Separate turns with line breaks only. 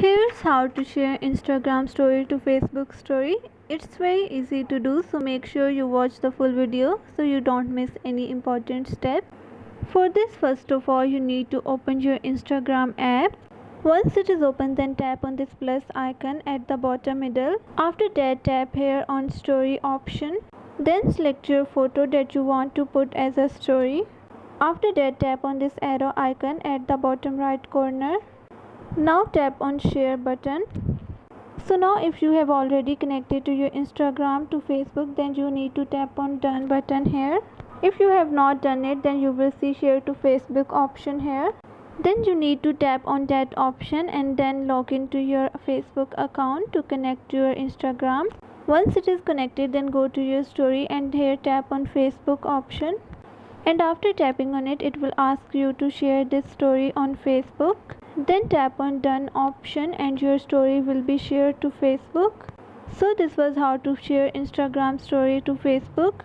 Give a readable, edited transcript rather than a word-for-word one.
Here's how to share Instagram story to Facebook story. It's very easy to do, so make sure you watch the full video so you don't miss any important step. For this, first of all, you need to open your Instagram app. Once it is open, then tap on this plus icon at the bottom middle. After that, tap here on story option. Then select your photo that you want to put as a story. After that, tap on this arrow icon at the bottom right corner. Now tap on share button. So now if you have already connected to your Instagram to Facebook, then you need to tap on done button here. If you have not done it, then you will see share to Facebook option here. Then you need to tap on that option and then log into your Facebook account to connect to your Instagram. Once it is connected, then go to your story and here tap on Facebook option. And after tapping on it, it will ask you to share this story on Facebook. Then tap on done option and your story will be shared to Facebook. So this was how to share Instagram story to Facebook.